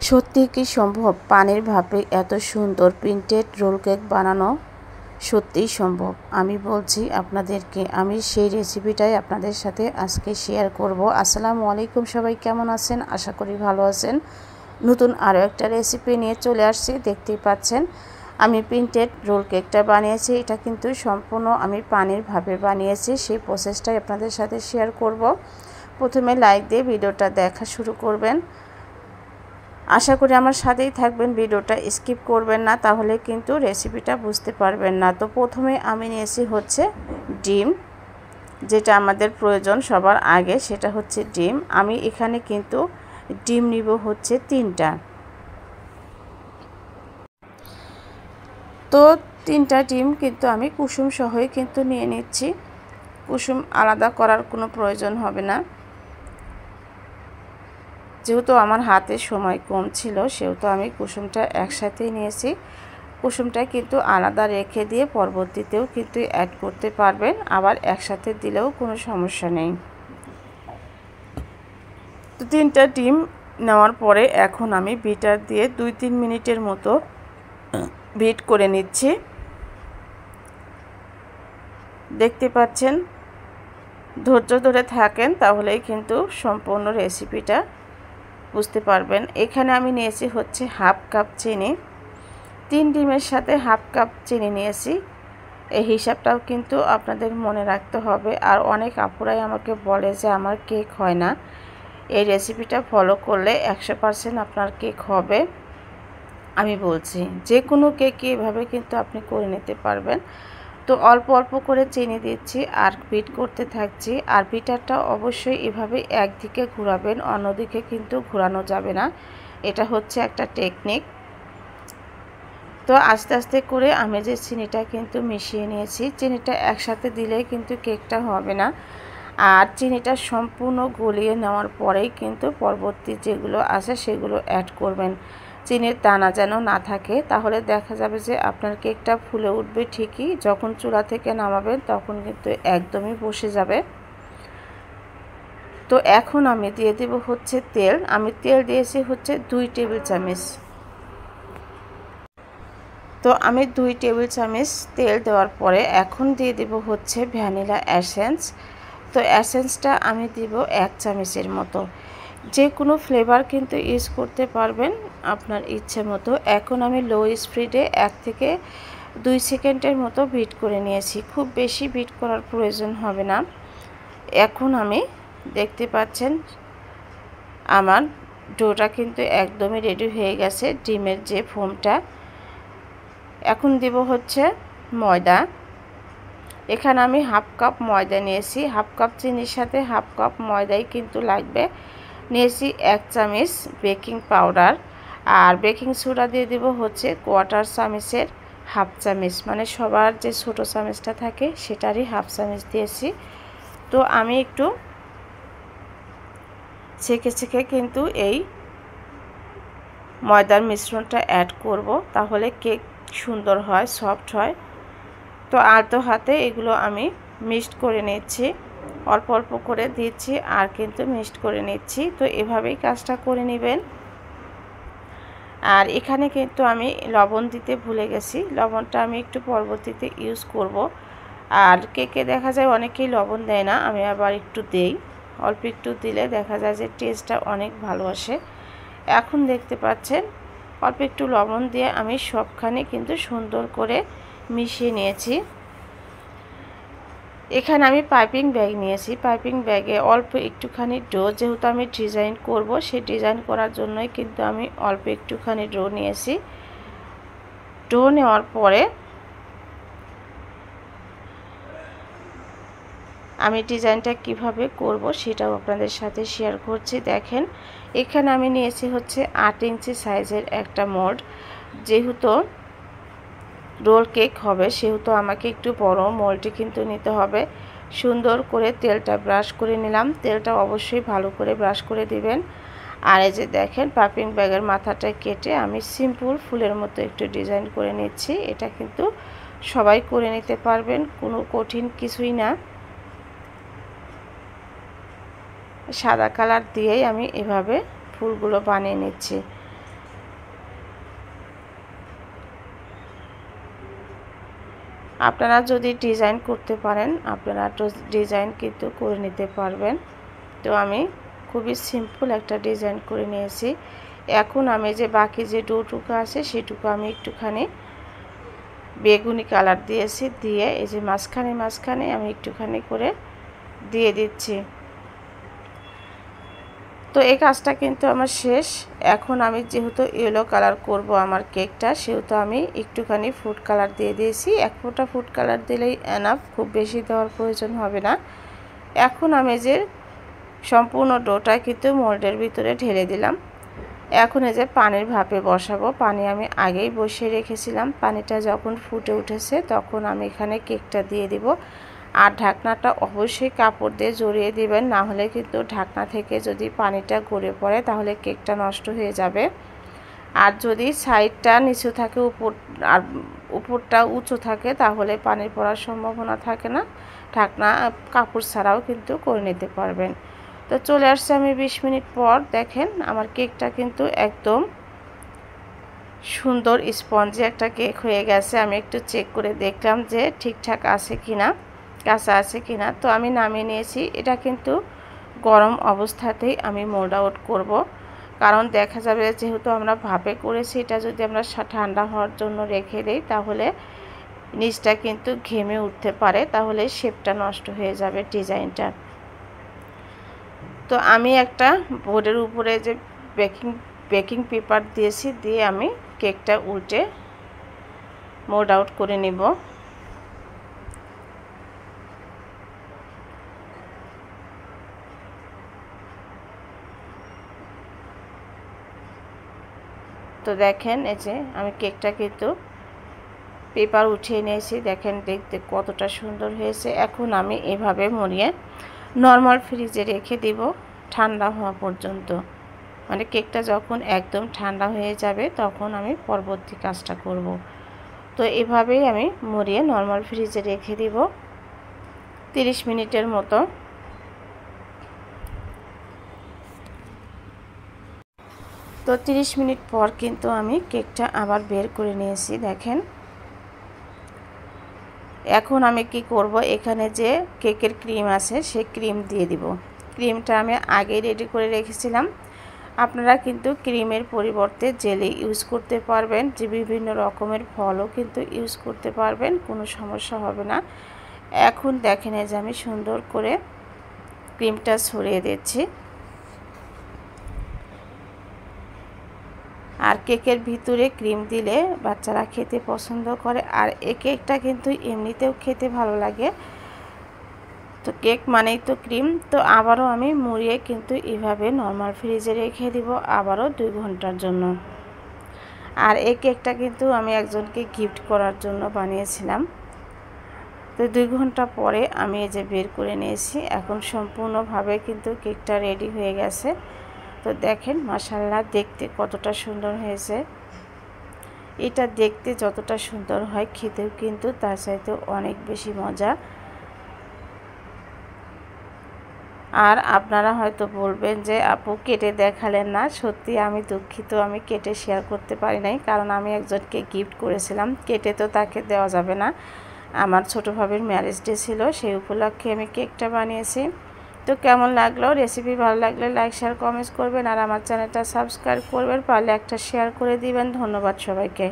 সত্যি কি সম্ভব পানির ভাপে এত সুন্দর প্রিন্টেড রোল কেক বানানো? সত্যিই সম্ভব। আমি বলছি আপনাদেরকে, আমি সেই রেসিপিটাই আপনাদের সাথে আজকে শেয়ার করব। আসসালামু আলাইকুম, সবাই কেমন আছেন? আশা করি ভালো আছেন। নতুন আরও একটা রেসিপি নিয়ে চলে আসছি। দেখতেই পাচ্ছেন আমি প্রিন্টেড রোল কেকটা বানিয়েছি। এটা কিন্তু সম্পূর্ণ আমি পানির ভাপে বানিয়েছি। সেই প্রসেসটাই আপনাদের সাথে শেয়ার করব। প্রথমে লাইক দিয়ে ভিডিওটা দেখা শুরু করবেন। আশা করি আমার সাথেই থাকবেন, ভিডিওটা স্কিপ করবেন না, তাহলে কিন্তু রেসিপিটা বুঝতে পারবেন না। তো প্রথমে আমি নিয়েছি হচ্ছে ডিম, যেটা আমাদের প্রয়োজন সবার আগে, সেটা হচ্ছে ডিম। আমি এখানে কিন্তু ডিম নিব হচ্ছে 3টা। তো 3টা ডিম কিন্তু আমি কুসুম সহই কিন্তু নিয়ে নিচ্ছি। কুসুম আলাদা করার কোনো প্রয়োজন হবে না। যেহেতু আমার হাতে সময় কম ছিল, সেহেতু আমি কুসুমটা একসাথেই নিয়েছি। কুসুমটা কিন্তু আলাদা রেখে দিয়ে পরবর্তীতেও কিন্তু অ্যাড করতে পারবেন, আবার একসাথে দিলেও কোনো সমস্যা নেই। তো 3টা ডিম নেওয়ার পরে এখন আমি বিটার দিয়ে 2-3 মিনিটের মতো বিট করে নিচ্ছি। দেখতে পাচ্ছেন, ধৈর্য ধরে থাকেন, তাহলেই কিন্তু সম্পূর্ণ রেসিপিটা বুঝতে পারবেন। এখানে আমি নিয়েছি হচ্ছে হাফ কাপ চিনি। 3 ডিমের সাথে হাফ কাপ চিনি নিয়েছি। এই হিসাবটাও কিন্তু আপনাদের মনে রাখতে হবে। আর অনেক আপুরাই আমাকে বলে যে আমার কেক হয় না। এই রেসিপিটা ফলো করলে 100% আপনার কেক হবে। আমি বলছি যে কোনো কেকই এভাবে কিন্তু আপনি করে নিতে পারবেন। তো অল্প অল্প করে চিনি দিচ্ছি আর বিট করতে থাকছি। আর বিটারটা অবশ্যই এভাবে একদিকে ঘোরাবেন, অন্যদিকে কিন্তু ঘোরানো যাবে না। এটা হচ্ছে একটা টেকনিক। তো আস্তে আস্তে করে আমি যে চিনিটা কিন্তু মিশিয়ে নিয়েছি। চিনিটা একসাথে দিলে কিন্তু কেকটা হবে না। আর চিনিটা সম্পূর্ণ গলিয়ে নেওয়ার পরেই কিন্তু পরবর্তী যেগুলো আছে সেগুলো অ্যাড করবেন। চিনির দানা যেন না থাকে, তাহলে দেখা যাবে যে আপনার কেকটা ফুলে উঠবে ঠিকই, যখন চুলা থেকে নামাবেন তখন কিন্তু একদমই বসে যাবে। তো এখন আমি দিয়ে দেব হচ্ছে তেল। আমি তেল দিয়েছি হচ্ছে 2 টেবিল চামচ। তো আমি 2 টেবিল চামচ তেল দেওয়ার পরে এখন দিয়ে দেব হচ্ছে ভ্যানিলা এসেন্স। তো এসেন্সটা আমি দিব 1 চামচের মতো। যে কোনো ফ্লেভার কিন্তু ইউজ করতে পারবেন আপনার ইচ্ছে মতো। এখন আমি লো স্পিডে 1 থেকে 2 সেকেন্ডের মতো বিট করে নিয়েছি। খুব বেশি বিট করার প্রয়োজন হবে না। এখন আমি দেখতে পাচ্ছেন আমার ডোটা কিন্তু একদমই রেডি হয়ে গেছে, ডিমের যে ফোমটা। এখন দিব হচ্ছে ময়দা। এখানে আমি হাফ কাপ ময়দা নিয়েছি। হাফ কাপ চিনির সাথে হাফ কাপ ময়দাই কিন্তু লাগবে। নিয়েছি 1 চামচ বেকিং পাউডার। আর বেকিং সোডা দিয়ে দেব হচ্ছে 1/4 চামচের হাফ চামচ, মানে সবার যে ছোট চামচটা থাকে সেটারই হাফ চামচ দিয়েছি। তো আমি একটু ছেঁকে ছেঁকে কিন্তু এই ময়দার মিশ্রণটা অ্যাড করব, তাহলে কেক সুন্দর হয়, সফট হয়। তো আলতো হাতে এগুলো আমি মিক্সড করে নিচ্ছি। অল্প অল্প করে দিচ্ছি আর কিন্তু মিক্সড করে নিচ্ছি। তো এভাবেই কাজটা করে নেবেন। আর এখানে কিন্তু আমি লবণ দিতে ভুলে গেছি। লবণটা আমি একটু পরবর্তীতে ইউজ করব। আর কেকে দেখা যায় অনেকেই লবণ দেয় না, আমি আবার একটু দেই। অল্প একটু দিলে দেখা যায় যে টেস্টটা অনেক ভালো আসে। এখন দেখতে পাচ্ছেন অল্প একটু লবণ দিয়ে আমি সবখানে কিন্তু সুন্দর করে মিশিয়ে নিয়েছি। এখানে আমি পাইপিং ব্যাগ নিয়েছি। পাইপিং ব্যাগে অল্প একটুখানি ডো, যেহেতু আমি ডিজাইন করব, সেই ডিজাইন করার জন্যই কিন্তু আমি অল্প একটুখানি ডো নিয়েছি। ডো নেওয়ার পরে আমি ডিজাইনটা কিভাবে করব সেটাও আপনাদের সাথে শেয়ার করছি। দেখেন, এখানে আমি নিয়েছি হচ্ছে 8 ইঞ্চি সাইজের একটা মোল্ড। যেহেতু রোল কেক হবে সেহেতু আমাকে একটু বড় মোল্ডটি কিন্তু নিতে হবে। সুন্দর করে তেলটা ব্রাশ করে নিলাম। তেলটা অবশ্যই ভালো করে ব্রাশ করে দিবেন। আর এই যে দেখেন, পাইপিং ব্যাগের মাথাটা কেটে আমি সিম্পল ফুলের মতো একটু ডিজাইন করে নিচ্ছি। এটা কিন্তু সবাই করে নিতে পারবেন, কোনো কঠিন কিছুই না। সাদা কালার দিয়েই আমি এভাবে ফুলগুলো বানিয়ে নিচ্ছি। আপনারা যদি ডিজাইন করতে পারেন আপনারা ডিজাইন কিন্তু করে নিতে পারবেন। তো আমি খুবই সিম্পল একটা ডিজাইন করে নিয়েছি। এখন আমি যে বাকি যে ডোটুকু আছে সেটুকু আমি একটুখানি বেগুনি কালার দিয়েছি, দিয়ে এই যে মাঝখানে আমি একটুখানি করে দিয়ে দিচ্ছি। তো এই কাজটা কিন্তু আমার শেষ। এখন আমি যেহেতু ইয়েলো কালার করব আমার কেকটা, সেহেতু আমি একটুখানি ফুড কালার দিয়ে দিয়েছি। এক ফোঁটা ফুড কালার দিলেই এনাফ, খুব বেশি দেওয়ার প্রয়োজন হবে না। এখন আমি যে সম্পূর্ণ ডোটা কিন্তু মোল্ডের ভিতরে ঢেলে দিলাম। এখন এই যে পানির ভাপে বসাবো। পানি আমি আগেই বসিয়ে রেখেছিলাম। পানিটা যখন ফুটে উঠেছে তখন আমি এখানে কেকটা দিয়ে দিব। আর ঢাকনাটা অবশ্যই কাপড় দিয়ে জড়িয়ে দিবেন, না হলে কিন্তু ঢাকনা থেকে যদি পানিটা গড়ে পড়ে তাহলে কেকটা নষ্ট হয়ে যাবে। আর যদি সাইডটা নিচু থাকে আর উপরটা উঁচু থাকে তাহলে পানি পড়ার সম্ভাবনা থাকে না। ঢাকনা কাপড় ছাড়াও কিন্তু করে নিতে পারবেন। তো চলে আসছে আমি 20 মিনিট পর। দেখেন আমার কেকটা কিন্তু একদম সুন্দর স্পঞ্জি একটা কেক হয়ে গেছে। আমি একটু চেক করে দেখলাম যে ঠিকঠাক আছে কিনা, কাঁচা আছে কিনা। তো আমি নামিয়ে নিয়েছি। এটা কিন্তু গরম অবস্থাতেই আমি মোল্ড আউট করব, কারণ দেখা যাবে যেহেতু আমরা ভাপে করেছি, এটা যদি আমরা ঠান্ডা হওয়ার জন্য রেখে দেই তাহলে নিচটা কিন্তু ঘেমে উঠতে পারে, তাহলে শেপটা নষ্ট হয়ে যাবে ডিজাইনটা। তো আমি একটা বোর্ডের উপরে যে বেকিং পেপার দিয়েছি, দিয়ে আমি কেকটা উল্টে মোল্ড আউট করে নিব। তো দেখেন এই যে আমি কেকটা কিন্তু পেপার উঠিয়ে নিয়েছি। দেখেন দেখতে কতটা সুন্দর হয়েছে। এখন আমি এভাবে মুড়িয়ে নর্মাল ফ্রিজে রেখে দিব ঠান্ডা হওয়া পর্যন্ত। মানে কেকটা যখন একদম ঠান্ডা হয়ে যাবে তখন আমি পরবর্তী কাজটা করব। তো এভাবেই আমি মুড়িয়ে নর্মাল ফ্রিজে রেখে দিব 30 মিনিটের মতো। তো 30 মিনিট পর কিন্তু আমি কেকটা আবার বের করে নিয়েছি। দেখেন এখন আমি কি করব, এখানে যে কেকের ক্রিম আছে সেই ক্রিম দিয়ে দিব। ক্রিমটা আমি আগেই রেডি করে রেখেছিলাম। আপনারা কিন্তু ক্রিমের পরিবর্তে জেলি ইউজ করতে পারবেন, যে বিভিন্ন রকমের ফলও কিন্তু ইউজ করতে পারবেন, কোনো সমস্যা হবে না। এখন দেখেন এই যে আমি সুন্দর করে ক্রিমটা ছড়িয়ে দিচ্ছি। আর কেকের ভিতরে ক্রিম দিলে বাচ্চারা খেতে পছন্দ করে, আর এই কেকটা কিন্তু এমনিতেও খেতে ভালো লাগে। তো কেক মানেই তো ক্রিম। তো আবারও আমি মুড়িয়ে কিন্তু এভাবে নর্মাল ফ্রিজে রেখে দিব আবারও 2 ঘন্টার জন্য। আর এই কেকটা কিন্তু আমি একজনকে গিফট করার জন্য বানিয়েছিলাম। তো 2 ঘন্টা পরে আমি এই যে বের করে নিয়েছি। এখন সম্পূর্ণভাবে কিন্তু কেকটা রেডি হয়ে গেছে। তো দেখেন মাশাআল্লাহ দেখতে কতটা সুন্দর হয়েছে। এটা দেখতে যতটা সুন্দর হয় খেতেও কিন্তু তার চাইতেও অনেক বেশি মজা। আর আপনারা হয়তো বলবেন যে আপু কেটে দেখালেন না। সত্যি আমি দুঃখিত, আমি কেটে শেয়ার করতে পারি নাই, কারণ আমি একজনকে গিফট করেছিলাম। কেটে তো তাকে দেওয়া যাবে না। আমার ছোটো ভাবির ম্যারেজ ডে ছিল, সেই উপলক্ষে আমি কেকটা বানিয়েছি। তো কেমন লাগলো রেসিপি, ভালো লাগলে লাইক শেয়ার কমেন্টস করবেন, আর আমার চ্যানেলটা সাবস্ক্রাইব করবেন, পারলে একটা শেয়ার করে দিবেন। ধন্যবাদ সবাইকে।